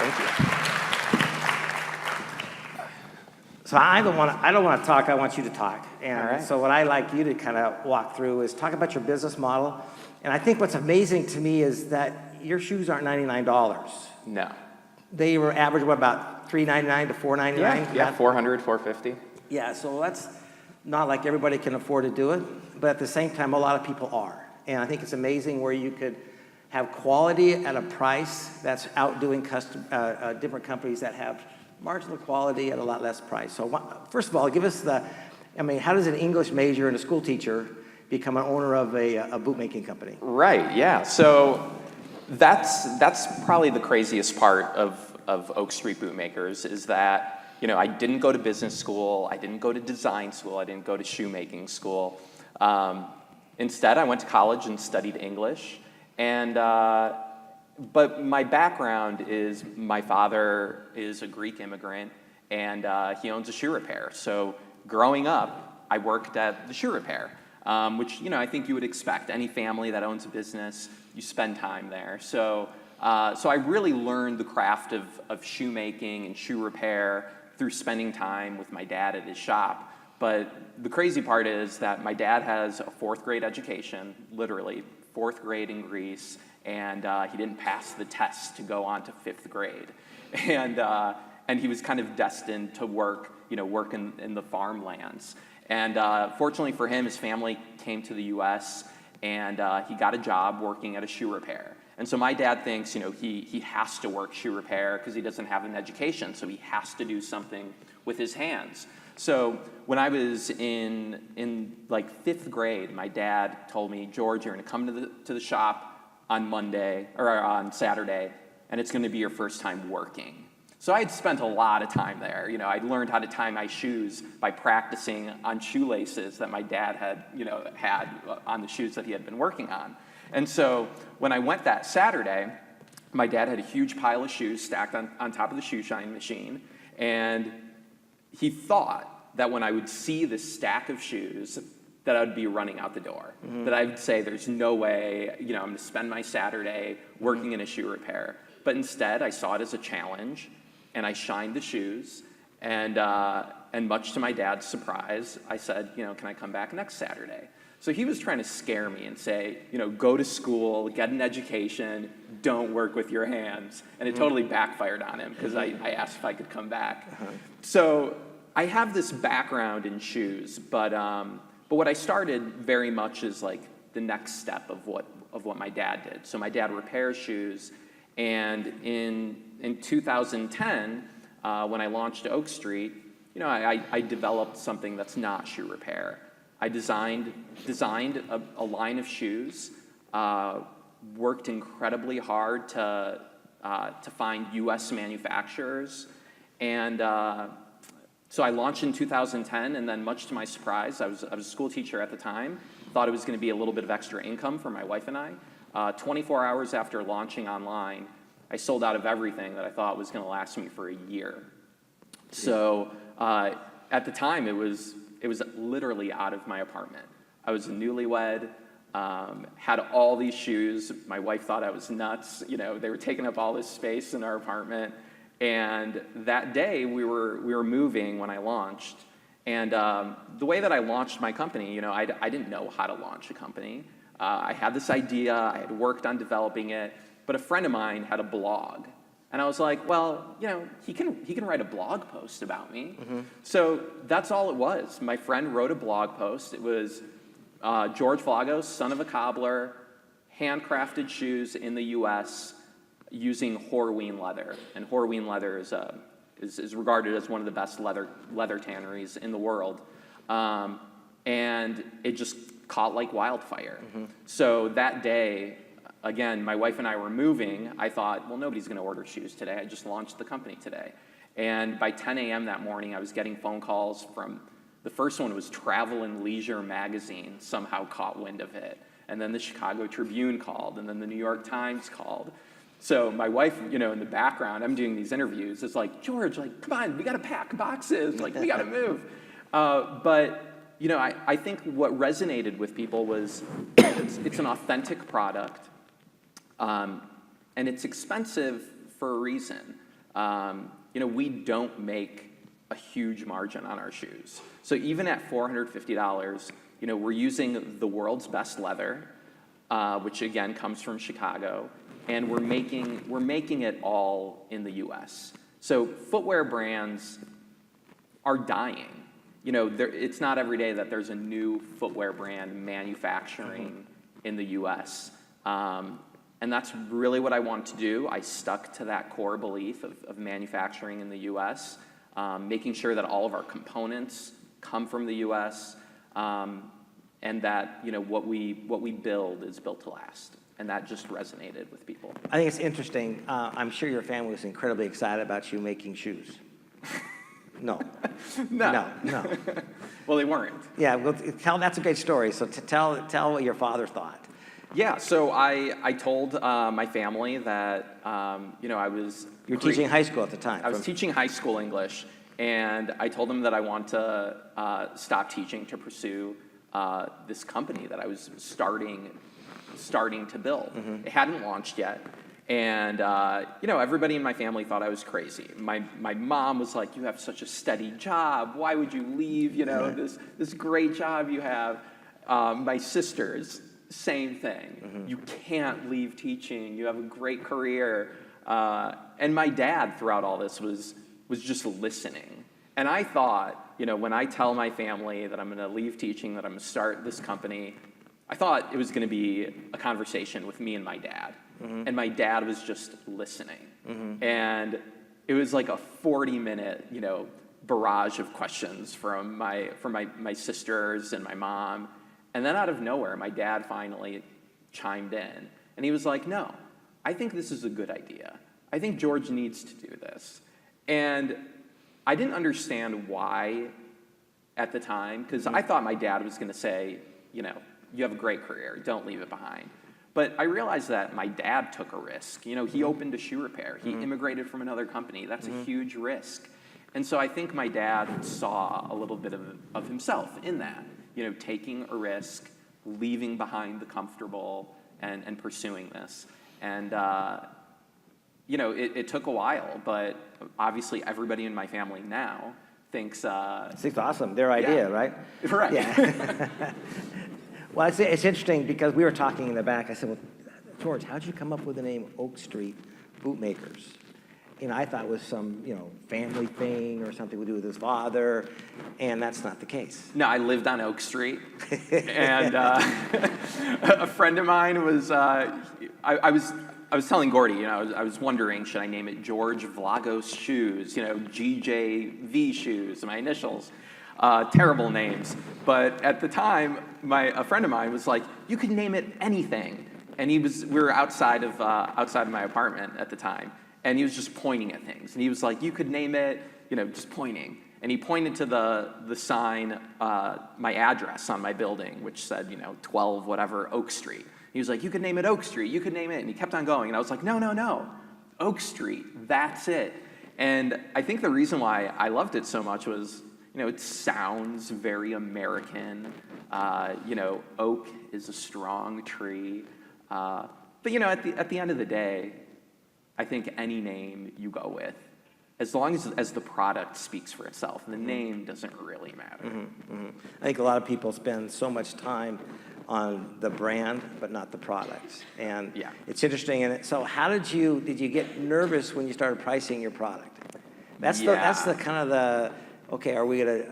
Thank you. So I don't want to talk. I want you to talk. And All right. so what I'd like you to kind of walk through is talk about your business model. And I think what's amazing to me is that your shoes aren't $99. No. They were average, what, about $3.99 to $4.99? Yeah, 400, 450. Yeah, so that's not like everybody can afford to do it, but at the same time, a lot of people are. And I think it's amazing where you could have quality at a price that's outdoing different companies that have marginal quality at a lot less price. So first of all, give us how does an English major and a school teacher become an owner of a bootmaking company? Right, yeah. So that's probably the craziest part of Oak Street Bootmakers is that, I didn't go to business school, I didn't go to design school, I didn't go to shoemaking school. Instead, I went to college and studied English. But my background is my father is a Greek immigrant, and he owns a shoe repair. So growing up, I worked at the shoe repair, which I think you would expect. Any family that owns a business, you spend time there. So I really learned the craft of shoemaking and shoe repair through spending time with my dad at his shop. But the crazy part is that my dad has a 4th grade education, literally 4th grade in Greece, and he didn't pass the test to go on to 5th grade. And he was kind of destined to work in the farmlands. And fortunately for him, his family came to the US, and he got a job working at a shoe repair. And so my dad thinks, he has to work shoe repair because he doesn't have an education, so he has to do something with his hands. So when I was in like 5th grade, my dad told me, George, you're going to come to the shop on Monday or on Saturday, and it's going to be your first time working. So I had spent a lot of time there. I'd learned how to tie my shoes by practicing on shoelaces that my dad had on the shoes that he had been working on. And so when I went that Saturday, my dad had a huge pile of shoes stacked on top of the shoe shine machine, and he thought that when I would see this stack of shoes, that I would be running out the door. Mm-hmm. That I would say, there's no way, I'm going to spend my Saturday working in a shoe repair. But instead, I saw it as a challenge, and I shined the shoes, and much to my dad's surprise, I said, can I come back next Saturday? So he was trying to scare me and say, go to school, get an education, don't work with your hands. And it totally backfired on him because I asked if I could come back. Uh-huh. So I have this background in shoes, but what I started very much is like the next step of what my dad did. So my dad repairs shoes, and in 2010, when I launched Oak Street, I developed something that's not shoe repair. I designed a line of shoes, worked incredibly hard to find U.S. manufacturers, and so I launched in 2010, and then much to my surprise, I was a school teacher at the time, thought it was going to be a little bit of extra income for my wife and I. 24 hours after launching online, I sold out of everything that I thought was going to last me for a year. So at the time, it was literally out of my apartment. I was a newlywed, had all these shoes. My wife thought I was nuts. They were taking up all this space in our apartment. And that day, we were moving when I launched. And the way that I launched my company, I didn't know how to launch a company. I had this idea. I had worked on developing it. But a friend of mine had a blog. And I was like, well, he can write a blog post about me. Mm-hmm. So that's all it was. My friend wrote a blog post. It was George Vlagos, son of a cobbler, handcrafted shoes in the U.S., using Horween leather, and Horween leather is regarded as one of the best leather tanneries in the world, and it just caught like wildfire. Mm-hmm. So that day, again, my wife and I were moving. I thought, well, nobody's going to order shoes today. I just launched the company today, and by 10 a.m. that morning, I was getting phone calls from. The first one was Travel and Leisure magazine somehow caught wind of it, and then the Chicago Tribune called, and then the New York Times called. So my wife, in the background, I'm doing these interviews. It's like, George, come on, we got to pack boxes. We got to move. But I think what resonated with people was it's an authentic product, and it's expensive for a reason. we don't make a huge margin on our shoes. So even at $450, we're using the world's best leather, which again comes from Chicago, and we're making it all in the U.S. So footwear brands are dying. It's not every day that there's a new footwear brand manufacturing in the U.S. And that's really what I want to do. I stuck to that core belief of manufacturing in the U.S., making sure that all of our components come from the U.S., and that what we build is built to last. And that just resonated with people. I think it's interesting. I'm sure your family was incredibly excited about you making shoes. No. No. No. Well, they weren't. Yeah, well, that's a great story. So tell what your father thought. Yeah, so I told my family that, I was... You were teaching high school at the time. I was teaching high school English, and I told them that I want to stop teaching to pursue this company that I was starting to build. It hadn't launched yet, and everybody in my family thought I was crazy. My mom was like, "You have such a steady job. Why would you leave? This great job you have." My sisters, same thing. You can't leave teaching. You have a great career. And my dad, throughout all this, was just listening. And I thought, when I tell my family that I'm going to leave teaching, that I'm going to start this company, I thought it was going to be a conversation with me and my dad. And my dad was just listening. And it was like a 40-minute, barrage of questions from my sisters and my mom. And then out of nowhere, my dad finally chimed in. And he was like, "No, I think this is a good idea. I think George needs to do this." And I didn't understand why at the time, because I thought my dad was going to say, "You have a great career. Don't leave it behind." But I realized that my dad took a risk. He opened a shoe repair. He immigrated from another company. That's a huge risk. And so I think my dad saw a little bit of himself in that. Taking a risk, leaving behind the comfortable, and pursuing this. And, it took a while, but obviously everybody in my family now thinks... It's awesome, their idea, right? Right. Yeah. Well, it's interesting because we were talking in the back. I said, "Well, George, how'd you come up with the name Oak Street Bootmakers?" I thought it was some, family thing or something to do with his father, and that's not the case. No, I lived on Oak Street, and a friend of mine was, I was telling Gordy, I was wondering, should I name it George Vlagos Shoes, GJV Shoes, my initials. Terrible names. But at the time, a friend of mine was like, "You could name it anything." And we were outside of my apartment at the time. And he was just pointing at things. And he was like, "You could name it," just pointing. And he pointed to the sign, my address on my building, which said, 12 whatever Oak Street. He was like, "You could name it Oak Street. You could name it." And he kept on going. And I was like, no. Oak Street. That's it. And I think the reason why I loved it so much was, it sounds very American. Oak is a strong tree. But, at the end of the day, I think any name you go with, as long as the product speaks for itself, the name doesn't really matter. I think a lot of people spend so much time on the brand, but not the products. And it's interesting. And so did you get nervous when you started pricing your product? That's the kind of the, okay,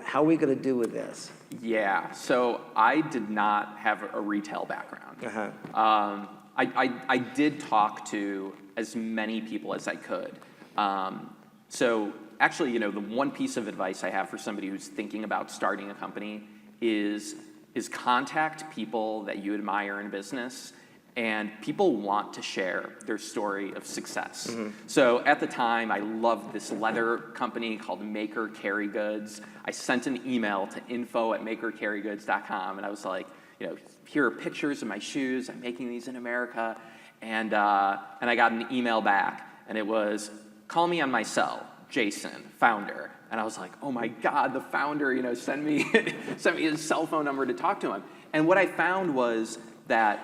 how are we gonna do with this? Yeah, so I did not have a retail background. I did talk to as many people as I could. So actually, the one piece of advice I have for somebody who's thinking about starting a company is contact people that you admire in business, and people want to share their story of success. So at the time, I loved this leather company called Maker Carry Goods. I sent an email to info@makercarrygoods.com, and I was like, here are pictures of my shoes. I'm making these in America. And I got an email back, and it was, "Call me on my cell, Jason, founder." And I was like, "Oh my God, the founder, send me his cell phone number to talk to him." And what I found was that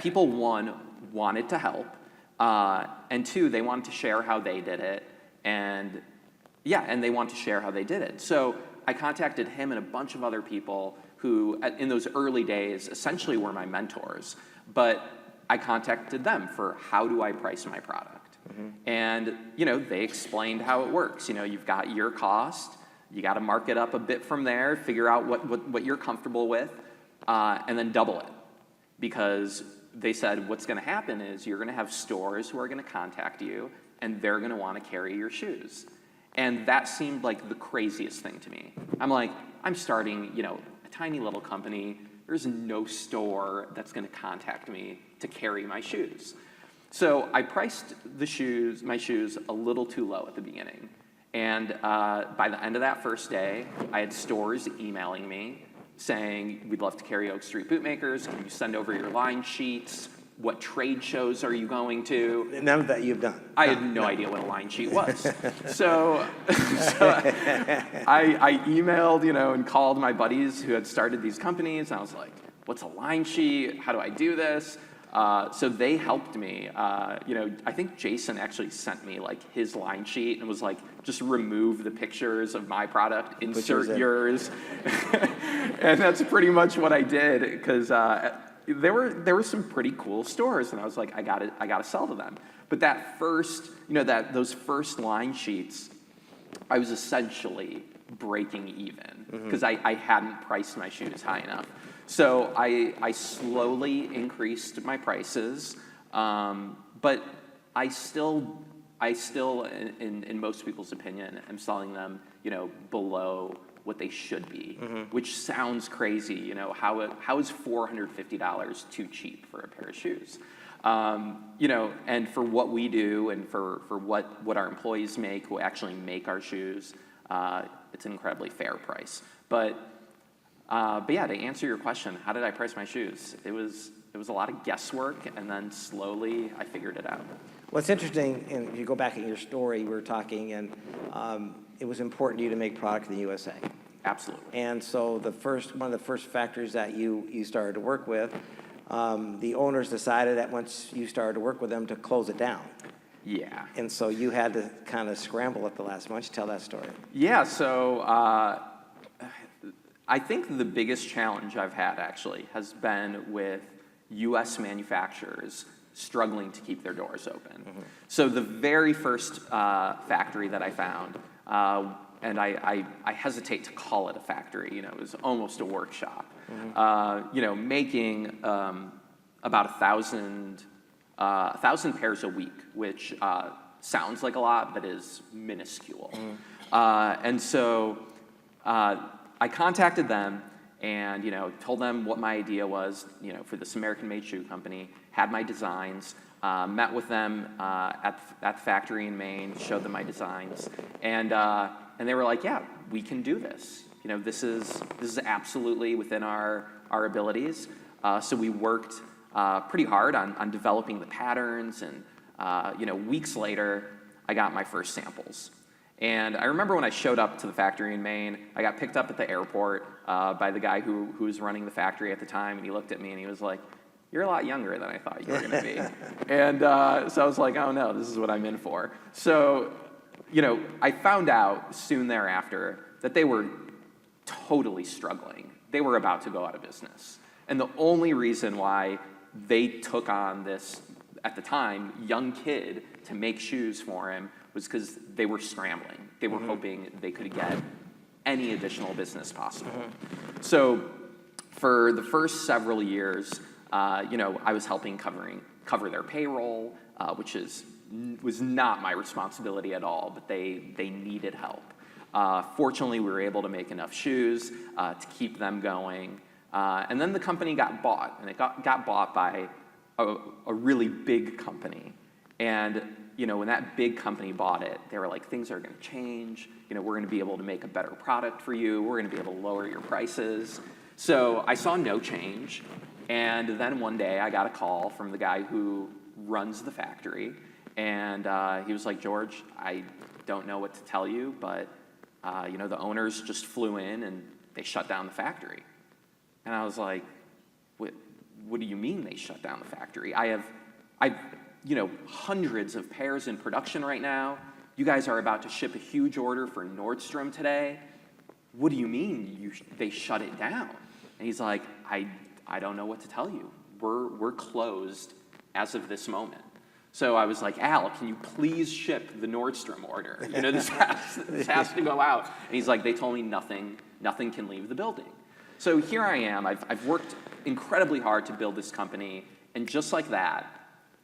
people, one, wanted to help, and two, they wanted to share how they did it. And yeah, and they want to share how they did it. So I contacted him and a bunch of other people who, in those early days, essentially were my mentors. But I contacted them for how do I price my product? And, they explained how it works. You've got your cost, you got to mark it up a bit from there, figure out what you're comfortable with, and then double it. Because they said what's going to happen is you're going to have stores who are going to contact you, and they're going to want to carry your shoes. And that seemed like the craziest thing to me. I'm like, I'm starting, a tiny little company. There's no store that's going to contact me to carry my shoes. So I priced my shoes a little too low at the beginning. And by the end of that first day, I had stores emailing me saying, we'd love to carry Oak Street Bootmakers. Can you send over your line sheets? What trade shows are you going to? None of that you've done. I had no idea what a line sheet was. so I emailed, and called my buddies who had started these companies. And I was like, what's a line sheet? How do I do this? So they helped me. I think Jason actually sent me like his line sheet and was like, just remove the pictures of my product, insert yours. And that's pretty much what I did, because there were some pretty cool stores, and I was like, I gotta sell to them. But that first, those first line sheets, I was essentially breaking even because I hadn't priced my shoes high enough. So I slowly increased my prices, but I still, in most people's opinion, am selling them, below what they should be, which sounds crazy. How is $450 too cheap for a pair of shoes? And for what we do and for what our employees make, who actually make our shoes, it's an incredibly fair price. But yeah, to answer your question, how did I price my shoes? It was a lot of guesswork, and then slowly I figured it out. Well, it's interesting, and if you go back in your story, we were talking, and it was important to you to make product in the USA. Absolutely. And so one of the first factories that you started to work with, the owners decided that once you started to work with them to close it down. Yeah. And so you had to kind of scramble at the last moment. Tell that story. Yeah, so I think the biggest challenge I've had actually has been with U.S. manufacturers struggling to keep their doors open. So the very first factory that I found, and I hesitate to call it a factory, it was almost a workshop, making about 1,000 pairs a week, which sounds like a lot, but is minuscule. And so I contacted them and, told them what my idea was, for this American-made shoe company, had my designs, met with them at the factory in Maine, showed them my designs, and they were like, yeah, we can do this. This is absolutely within our abilities. So we worked pretty hard on developing the patterns, and weeks later, I got my first samples. And I remember when I showed up to the factory in Maine, I got picked up at the airport by the guy who was running the factory at the time, and he looked at me and he was like, you're a lot younger than I thought you were going to be. And so I was like, oh no, this is what I'm in for. So, I found out soon thereafter that they were totally struggling. They were about to go out of business. And the only reason why they took on this, at the time, young kid to make shoes for him was because they were scrambling. They were hoping they could get any additional business possible. So for the first several years, I was helping cover their payroll, which was not my responsibility at all, but they needed help. Fortunately, we were able to make enough shoes to keep them going. And then the company got bought, and it got bought by a really big company. And when that big company bought it, they were like, things are going to change. We're going to be able to make a better product for you. We're going to be able to lower your prices. So I saw no change. And then one day I got a call from the guy who runs the factory. And he was like, George, I don't know what to tell you, but the owners just flew in and they shut down the factory. And I was like, what do you mean they shut down the factory? I've hundreds of pairs in production right now. you guys are about to ship a huge order for Nordstrom today. What do you mean they shut it down? And he's like, I don't know what to tell you. We're closed as of this moment. So I was like, Al, can you please ship the Nordstrom order? You know, this has to go out. And he's like, they told me nothing can leave the building. So here I am. I've worked incredibly hard to build this company. And just like that,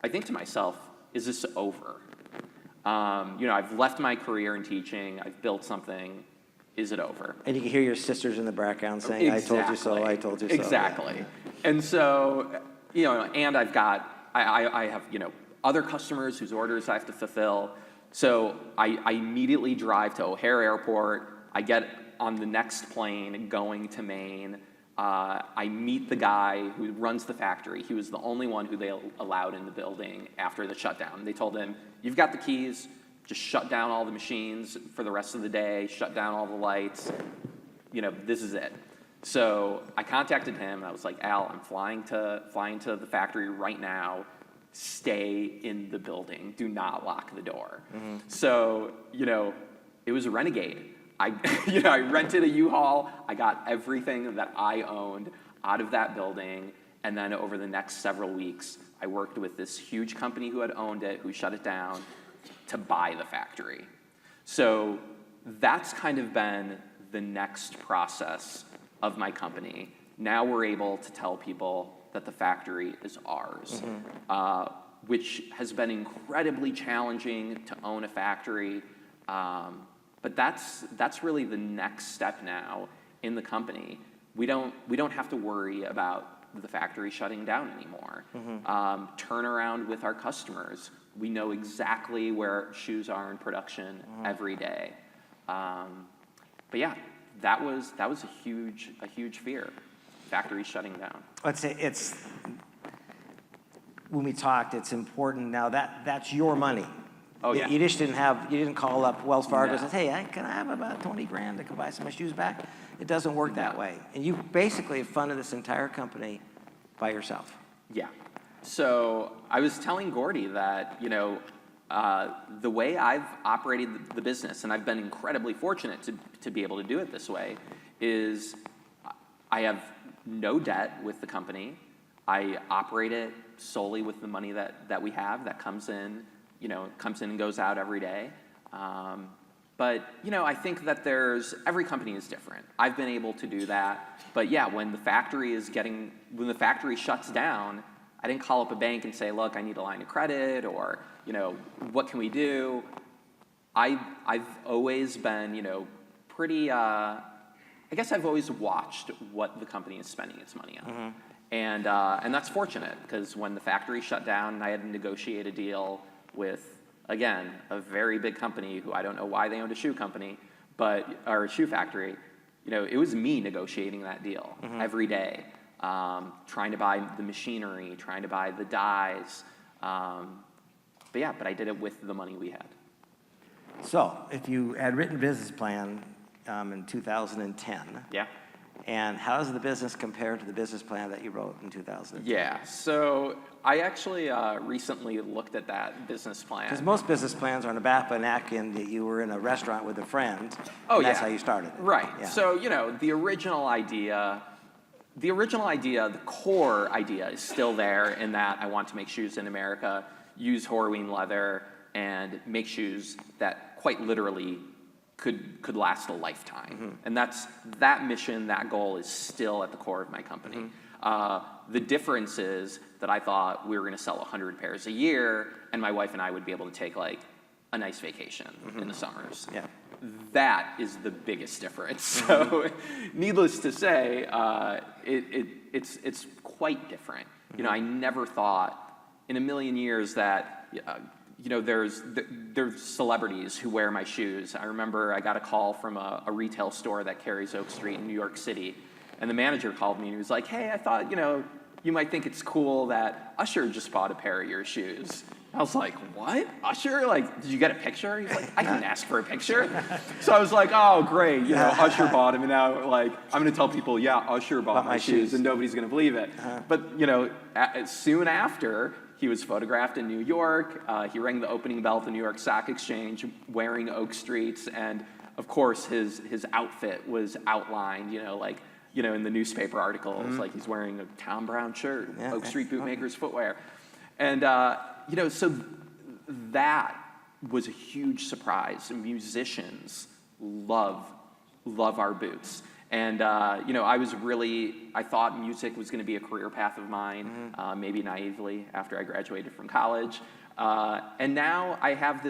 I think to myself, is this over? You know, I've left my career in teaching. I've built something. Is it over? And you can hear your sisters in the background saying, Exactly. I told you so, I told you so. Exactly. Yeah. And so, you know, and I've got, I have, you know, other customers whose orders I have to fulfill. So I immediately drive to O'Hare Airport. I get on the next plane going to Maine. I meet the guy who runs the factory. He was the only one who they allowed in the building after the shutdown. They told him, you've got the keys, just shut down all the machines for the rest of the day, shut down all the lights. You know, this is it. So I contacted him, and I was like, Al, I'm flying to the factory right now. Stay in the building. Do not lock the door. Mm-hmm. So, you know, it was a renegade. I rented a U-Haul. I got everything that I owned out of that building. And then over the next several weeks, I worked with this huge company who had owned it, who shut it down, to buy the factory. So that's kind of been the next process of my company. Now we're able to tell people that the factory is ours, mm-hmm. Which has been incredibly challenging to own a factory. But that's really the next step now in the company. We don't have to worry about the factory shutting down anymore. Mm-hmm. Turnaround with our customers. We know exactly where shoes are in production mm-hmm. every day. But yeah, that was a huge fear. Factory shutting down. Let's say when we talked, it's important now that's your money. Oh yeah. You didn't call up Wells Fargo and No. say, hey, can I have about 20 grand to go buy some of my shoes back? It doesn't work that way. And you basically have funded this entire company by yourself. Yeah. So I was telling Gordy that, you know, the way I've operated the business, and I've been incredibly fortunate to be able to do it this way, is I have no debt with the company. I operate it solely with the money that we have that comes in and goes out every day. But, you know, I think that every company is different. I've been able to do that. But yeah, when the factory shuts down, I didn't call up a bank and say, look, I need a line of credit, or, you know, what can we do? I've always been, you know, pretty, I guess I've always watched what the company is spending its money on. Mm-hmm. And that's fortunate, because when the factory shut down and I had to negotiate a deal with, again, a very big company who I don't know why they owned a shoe company, or a shoe factory, you know, it was me negotiating that deal mm-hmm. every day, trying to buy the machinery, trying to buy the dyes. But I did it with the money we had. So if you had written a business plan in 2010, yeah. And how does the business compare to the business plan that you wrote in 2010? Yeah, so I actually recently looked at that business plan. Because most business plans are on a back of a napkin that you were in a restaurant with a friend. Oh, and that's yeah. how you started. Right. Yeah. So, you know, the original idea, the core idea is still there, in that I want to make shoes in America, use Horween leather, and make shoes that quite literally could last a lifetime. Mm-hmm. And that mission, that goal is still at the core of my company. Mm-hmm. The difference is that I thought we were going to sell 100 pairs a year, and my wife and I would be able to take like a nice vacation mm-hmm. in the summers. Yeah. That is the biggest difference. Mm-hmm. So, needless to say, it's quite different. Mm-hmm. You know, I never thought in a million years that. You know, there's celebrities who wear my shoes. I remember I got a call from a retail store that carries Oak Street in New York City, and the manager called me and he was like, hey, I thought, you know, you might think it's cool that Usher just bought a pair of your shoes. I was like, what? Usher? Like, did you get a picture? He's like, I didn't ask for a picture. So I was like, oh, great. You know, Usher bought them, and now, like, I'm going to tell people, yeah, Usher bought my shoes, and nobody's going to believe it. But, you know, soon after, He was photographed in New York. He rang the opening bell at the New York Stock Exchange wearing Oak Streets. And of course, his outfit was outlined, in the newspaper articles, like he's wearing a Tom Brown shirt, Oak Street Bootmakers footwear. And, so that was a huge surprise. And musicians love our boots. And, I thought music was going to be a career path of mine, maybe naively after I graduated from college. And now I have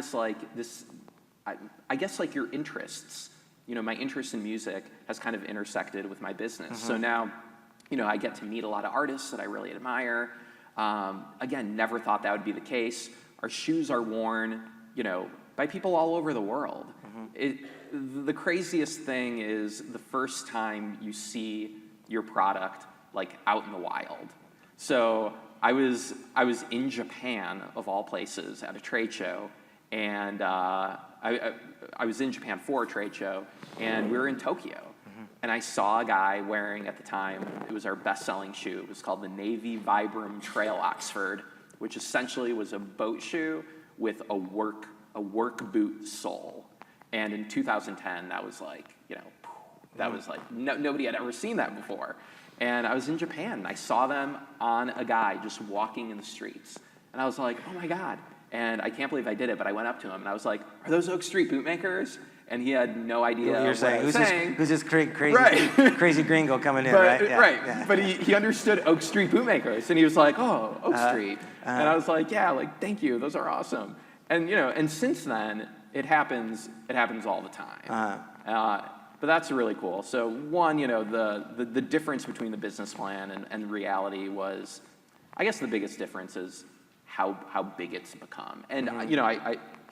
I guess your interests, my interest in music has kind of intersected with my business. So now, I get to meet a lot of artists that I really admire. Again, never thought that would be the case. Our shoes are worn, by people all over the world. The craziest thing is the first time you see your product out in the wild. So I was in Japan, of all places, at a trade show, and I was in Japan for a trade show, and we were in Tokyo. And I saw a guy wearing, at the time, it was our best-selling shoe. It was called the Navy Vibram Trail Oxford, which essentially was a boat shoe with a work boot sole. And in 2010, that was nobody had ever seen that before. And I was in Japan, and I saw them on a guy just walking in the streets. And I was like, oh my God. And I can't believe I did it, but I went up to him, and I was like, are those Oak Street Bootmakers? And he had no idea what I was saying. Who's this crazy gringo coming in, but, right? Yeah, right. Yeah. But he understood Oak Street Bootmakers, and he was like, oh, Oak Street. And I was like, yeah, thank you, those are awesome. And, and since then, it happens all the time. But that's really cool. So one, the difference between the business plan and reality was, I guess the biggest difference is how big it's become. And,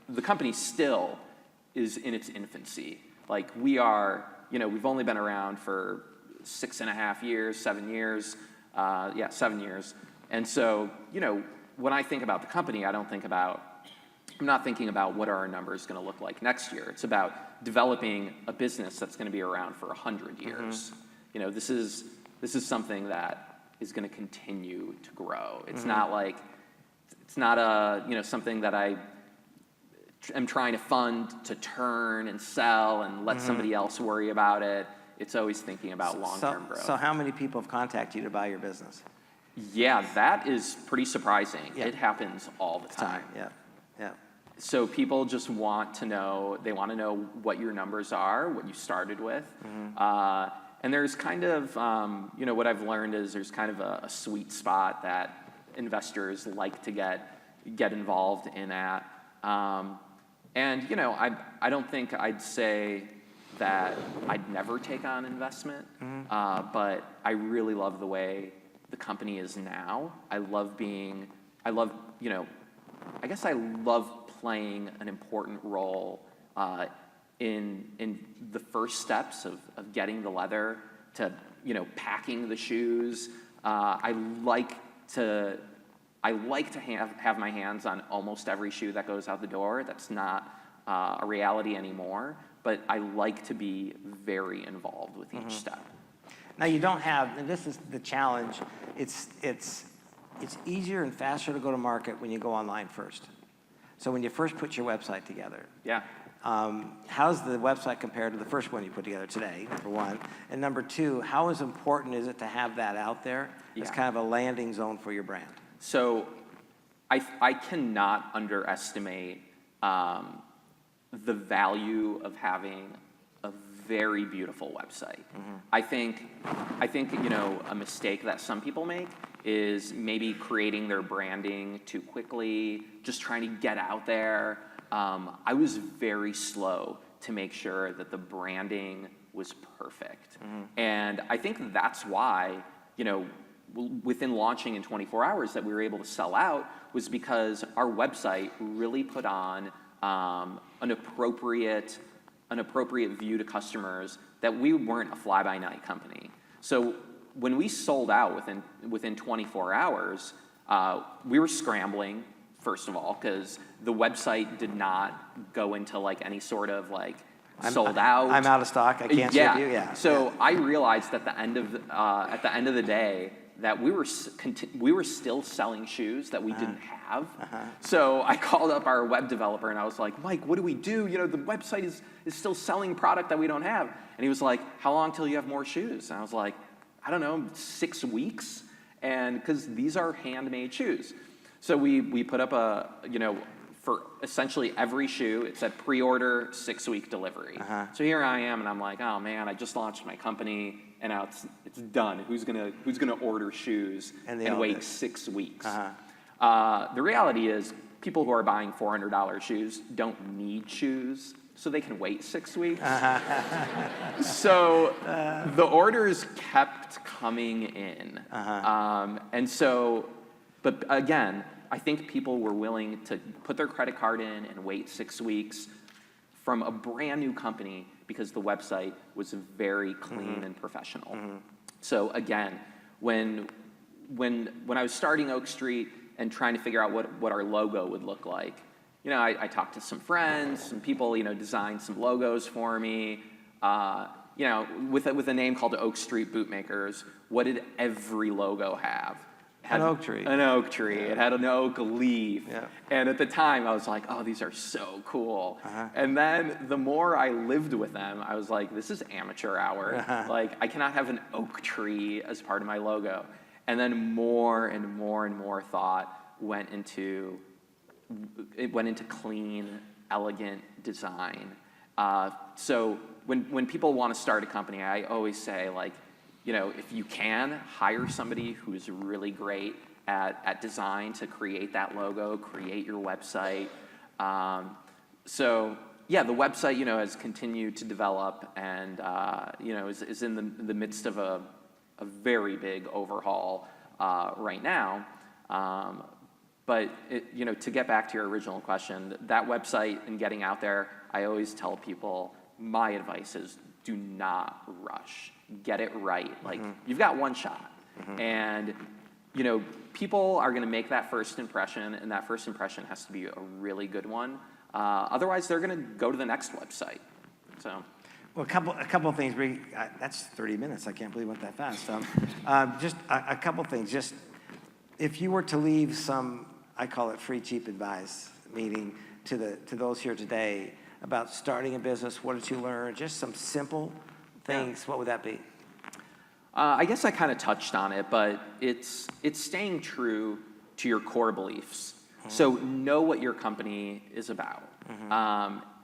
the company still is in its infancy. We are, we've only been around for 6.5 years, 7 years. 7 years. And so, when I think about the company, I'm not thinking about what are our numbers going to look like next year. It's about developing a business that's going to be around for 100 years. This is something that is going to continue to grow. It's not something that I am trying to fund to turn and sell and let somebody else worry about it. It's always thinking about long-term growth. So how many people have contacted you to buy your business? Yeah, that is pretty surprising. Yeah. It happens all the time. Yeah. So people just want to know what your numbers are, what you started with. And there's kind of, what I've learned is there's kind of a sweet spot that investors like to get involved in at. And, I don't think I'd say that I'd never take on investment, but I really love the way the company is now. I love playing an important role in the first steps of getting the leather to, packing the shoes. I like to have my hands on almost every shoe that goes out the door. That's not a reality anymore, but I like to be very involved with each step. Now you don't have, and this is the challenge, it's easier and faster to go to market when you go online first. So when you first put your website together. Yeah. How's the website compared to the first one you put together today, number one? And number two, how important is it to have that out there as kind of a landing zone for your brand? So I cannot underestimate the value of having a very beautiful website. I think a mistake that some people make is maybe creating their branding too quickly, just trying to get out there. I was very slow to make sure that the branding was perfect. And I think that's why, within launching in 24 hours that we were able to sell out was because our website really put on an appropriate view to customers that we weren't a fly-by-night company. So when we sold out within 24 hours, we were scrambling, first of all, because the website did not go into any sort of sold out. I'm out of stock. I can't ship you. Yeah. So I realized at the end of the day that we were still selling shoes that we didn't have. So I called up our web developer and I was like, Mike, what do we do? You know, the website is still selling product that we don't have. And he was like, how long till you have more shoes? And I was like, I don't know, 6 weeks. And because these are handmade shoes. So we put up for essentially every shoe, it said pre-order, 6-week delivery. So here I am, and I'm like, oh man, I just launched my company, and now it's done. Who's gonna order shoes and wait 6 weeks? The reality is, people who are buying $400 shoes don't need shoes, so they can wait 6 weeks. So the orders kept coming in, and so, but again, I think people were willing to put their credit card in and wait 6 weeks from a brand new company because the website was very clean and professional. So again, when I was starting Oak Street and trying to figure out what our logo would look like, you know, I talked to some friends, some people, you know, designed some logos for me. You know, with a name called Oak Street Bootmakers, what did every logo have? An oak tree. An oak tree. Yeah. It had an oak leaf. Yeah. And at the time, I was like, oh, these are so cool. And then the more I lived with them, I was like, this is amateur hour. Like, I cannot have an oak tree as part of my logo. And then more and more and more thought went into clean, elegant design. So when people want to start a company, I always say, like, you know, if you can, hire somebody who's really great at design to create that logo, create your website. So yeah, the website, you know, has continued to develop and, you know, is in the midst of a very big overhaul right now. But, you know, to get back to your original question, that website and getting out there, I always tell people, my advice is do not rush. Get it right. Like, you've got one shot. And, you know, people are going to make that first impression, and that first impression has to be a really good one. Otherwise, they're going to go to the next website. So. Well, a couple of things. That's 30 minutes. I can't believe it went that fast. Just a couple of things. Just if you were to leave some, I call it free, cheap advice meeting to those here today about starting a business, what did you learn? Just some simple things. What would that be? I guess I kind of touched on it, but it's staying true to your core beliefs. So know what your company is about,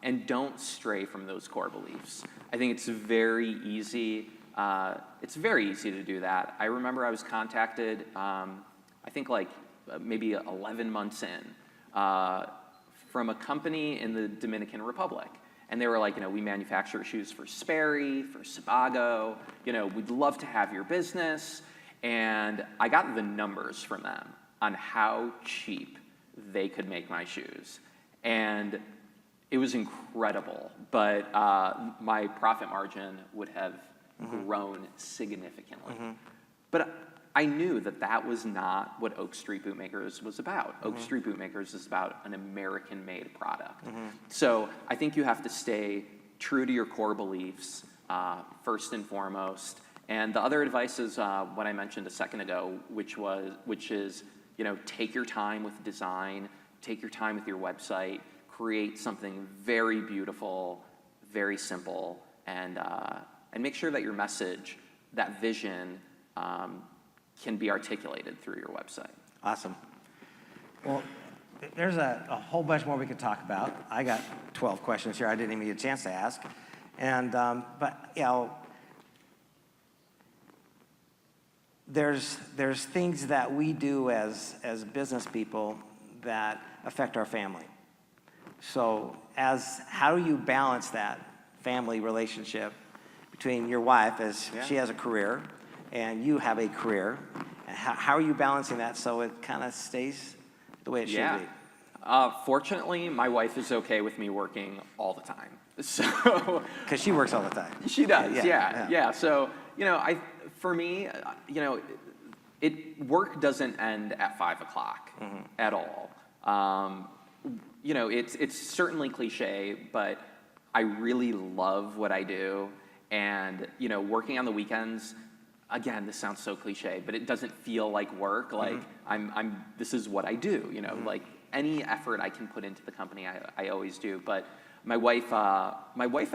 and don't stray from those core beliefs. I think it's very easy. It's very easy to do that. I remember I was contacted, I think like maybe 11 months in, from a company in the Dominican Republic. And they were like, you know, we manufacture shoes for Sperry, for Sebago, you know, we'd love to have your business. And I got the numbers from them on how cheap they could make my shoes. And it was incredible, but my profit margin would have grown significantly. But I knew that that was not what Oak Street Bootmakers was about. Oak Street Bootmakers is about an American-made product. So I think you have to stay true to your core beliefs, first and foremost. And the other advice is what I mentioned a second ago, which is, you know, take your time with design, take your time with your website, create something very beautiful, very simple, and make sure that your message, that vision, can be articulated through your website. Awesome. Well, there's a whole bunch more we could talk about. I got 12 questions here I didn't even get a chance to ask. And, but, you know, there's things that we do as business people that affect our family. So how do you balance that family relationship between your wife, as she has a career, and you have a career? How are you balancing that so it kind of stays the way it should be? Fortunately, my wife is okay with me working all the time. So, because she works all the time. She does, yeah. So, you know, for me, you know, work doesn't end at 5 o'clock at all. You know, it's certainly cliche, but I really love what I do. And, you know, working on the weekends, again, this sounds so cliche, but it doesn't feel like work. Like this is what I do, you know, like any effort I can put into the company, I always do. But my wife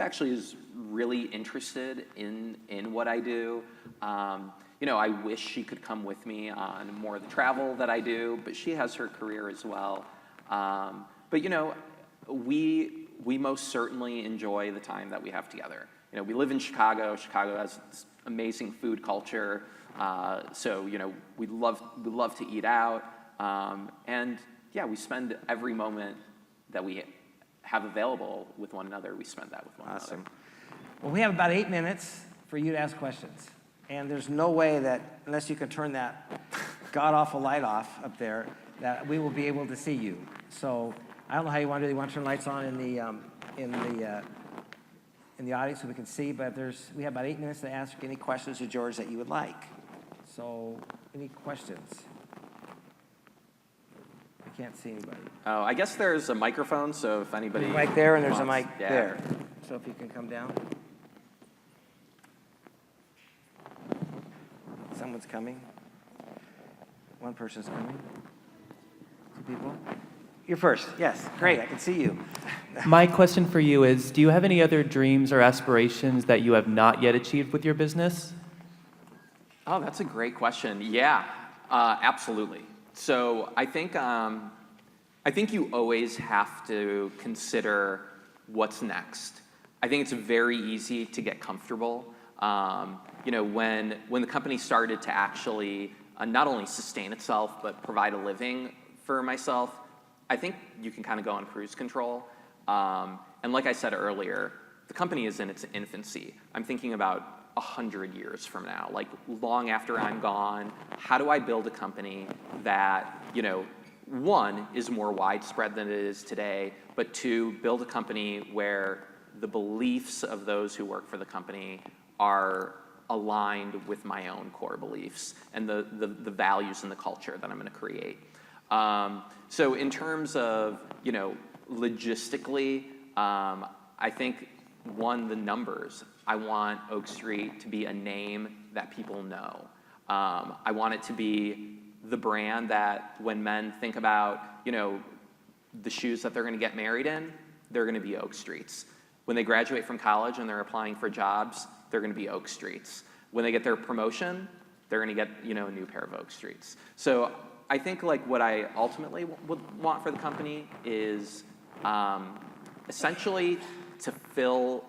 actually is really interested in what I do. You know, I wish she could come with me on more of the travel that I do, but she has her career as well. But you know, we most certainly enjoy the time that we have together. You know, we live in Chicago. Chicago has this amazing food culture. So you know, we love to eat out. And yeah, we spend every moment that we have available with one another. We spend that with one another. Well, we have about 8 minutes for you to ask questions. And there's no way that, unless you can turn that god-awful light off up there, that we will be able to see you. So I don't know how you want to do it. You want to turn lights on in the audience so we can see, but we have about 8 minutes to ask any questions to George that you would like. So any questions? I can't see anybody. Oh, I guess there's a microphone, so if anybody There's a mic there and there's a wants- mic yeah. there. So if you can come down. Someone's coming. One person's coming. 2 people. You're first. Yes. Great. I can see you. My question for you is, do you have any other dreams or aspirations that you have not yet achieved with your business? Oh, that's a great question. Yeah, absolutely. So I think you always have to consider what's next. I think it's very easy to get comfortable. You know, when the company started to actually not only sustain itself but provide a living for myself, I think you can kind of go on cruise control. And like I said earlier, the company is in its infancy. I'm thinking about 100 years from now, like long after I'm gone. How do I build a company that, you know, one, is more widespread than it is today, but two, build a company where the beliefs of those who work for the company are aligned with my own core beliefs and the values and the culture that I'm going to create. So in terms of, you know, logistically, I think, one, the numbers. I want Oak Street to be a name that people know. I want it to be the brand that when men think about, you know, the shoes that they're going to get married in, they're going to be Oak Streets. When they graduate from college and they're applying for jobs, they're going to be Oak Streets. When they get their promotion, they're going to get, you know, a new pair of Oak Streets. So I think like what I ultimately would want for the company is essentially to fill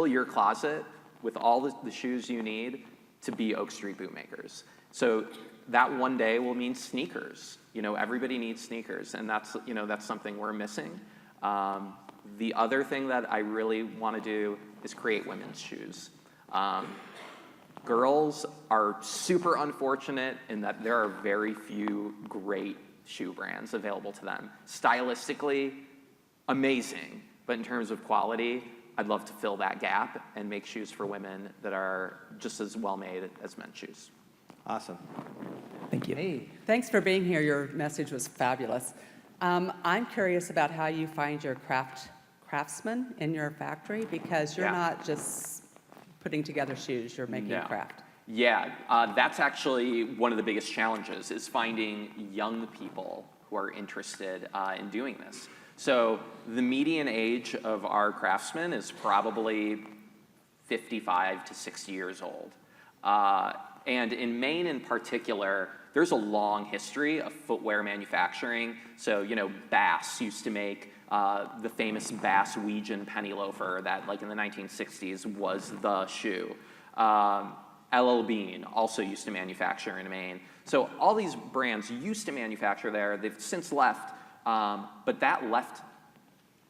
your closet with all the shoes you need to be Oak Street Bootmakers. So that one day will mean sneakers. You know, everybody needs sneakers, and that's, you know, that's something we're missing. The other thing that I really want to do is create women's shoes. Girls are super unfortunate in that there are very few great shoe brands available to them. Stylistically, amazing, but in terms of quality, I'd love to fill that gap and make shoes for women that are just as well made as men's shoes. Awesome. Thank you. Hey. Thanks for being here. Your message was fabulous. I'm curious about how you find your craftsmen in your factory, because you're not just putting together shoes, you're making craft. Yeah, that's actually one of the biggest challenges, is finding young people who are interested in doing this. So the median age of our craftsmen is probably 55 to 60 years old. And in Maine in particular, there's a long history of footwear manufacturing. So, you know, Bass used to make the famous Bass Weegian penny loafer that, like in the 1960s, was the shoe. LL Bean also used to manufacture in Maine. So all these brands used to manufacture there. They've since left, but that left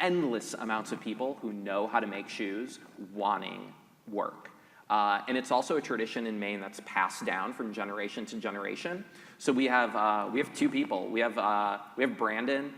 endless amounts of people who know how to make shoes wanting work. And it's also a tradition in Maine that's passed down from generation to generation. So we have 2 people. We have Brandon,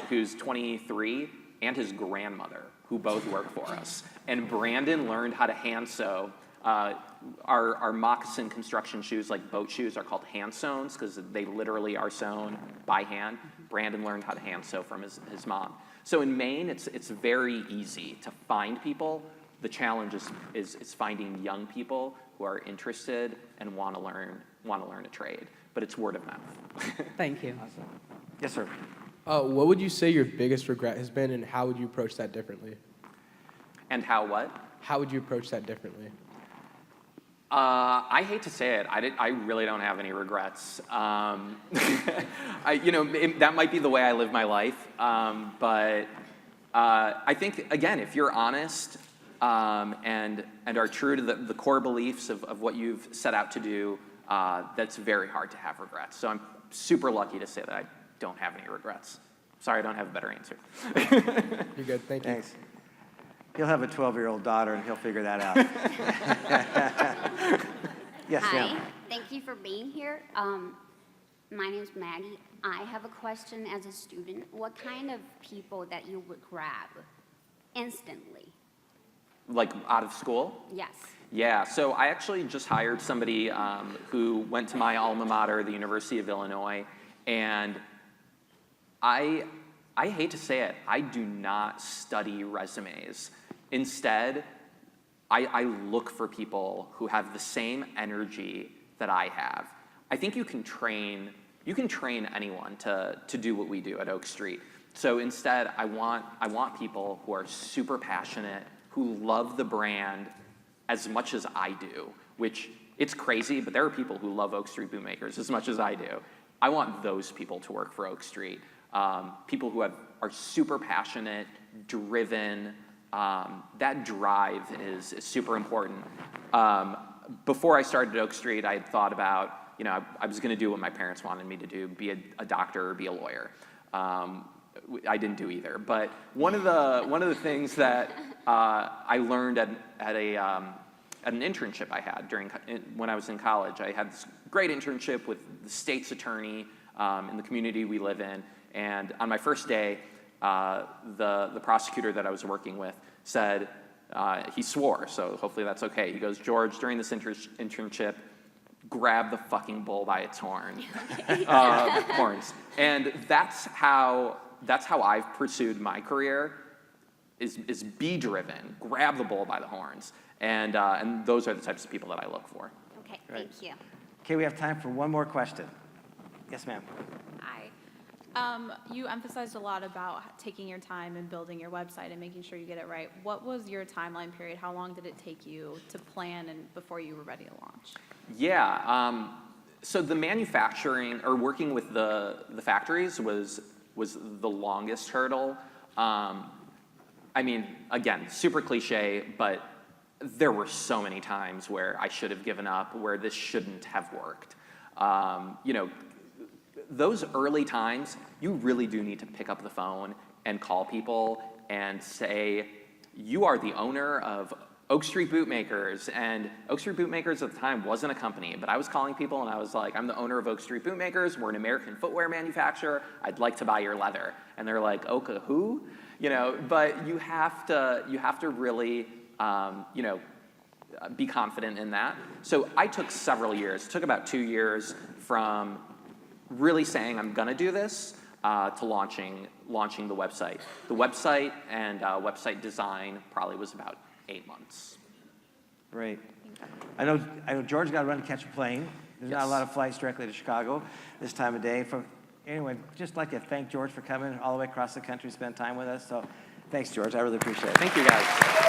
who's 23, and his grandmother, who both work for us. And Brandon learned how to hand sew. Our moccasin construction shoes, like boat shoes, are called hand sews because they literally are sewn by hand. Brandon learned how to hand sew from his mom. So in Maine, it's very easy to find people, The challenge is finding young people who are interested and want to learn a trade. But it's word of mouth. Thank you. Yes, sir. What would you say your biggest regret has been, and how would you approach that differently? And how what? How would you approach that differently? I hate to say it, I really don't have any regrets. That might be the way I live my life, but I think, again, if you're honest and are true to the core beliefs of what you've set out to do, that's very hard to have regrets. So I'm super lucky to say that I don't have any regrets. Sorry, I don't have a better answer. You're good. Thank you. Thanks. He'll have a 12-year-old daughter, and he'll figure that out. Yes, Hi, ma'am. thank you for being here. My name's Maggie. I have a question as a student. What kind of people that you would grab instantly? Like out of school? Yes. Yeah, so I actually just hired somebody who went to my alma mater, the University of Illinois, and I hate to say it, I do not study resumes. Instead, I look for people who have the same energy that I have. I think you can train anyone to do what we do at Oak Street. So instead, I want people who are super passionate, who love the brand as much as I do, which it's crazy, but there are people who love Oak Street Bootmakers as much as I do. I want those people to work for Oak Street. People who are super passionate, driven. That drive is super important. Before I started Oak Street, I had thought about, I was going to do what my parents wanted me to do, be a doctor or be a lawyer. I didn't do either. But one of the things that I learned at an internship I had when I was in college, I had this great internship with the state's attorney in the community we live in. And on my first day, the prosecutor that I was working with said, he swore, so hopefully that's okay. He goes, "George, during this internship, grab the fucking bull by its horns." And that's how I've pursued my career, is be driven, grab the bull by the horns. And those are the types of people that I look for. Okay, Right. thank you. Okay, we have time for one more question. Yes, ma'am. Hi. You emphasized a lot about taking your time and building your website and making sure you get it right. What was your timeline period? How long did it take you to plan and before you were ready to launch? Yeah, so the manufacturing, or working with the factories was the longest hurdle. I mean, again, super cliche, but there were so many times where I should have given up, where this shouldn't have worked. Those early times, you really do need to pick up the phone and call people and say, you are the owner of Oak Street Bootmakers. And Oak Street Bootmakers at the time wasn't a company, but I was calling people and I was like, I'm the owner of Oak Street Bootmakers. We're an American footwear manufacturer. I'd like to buy your leather. And they're like, Oka who? But you have to really, be confident in that. So I took several years. It took about 2 years from really saying I'm gonna do this to launching the website. The website and website design probably was about 8 months. Great. I know George got to run to catch a plane. There's not a Yes. lot of flights directly to Chicago this time of day. Anyway, just like to thank George for coming all the way across the country to spend time with us. So thanks, George. I really appreciate it. Thank you, guys.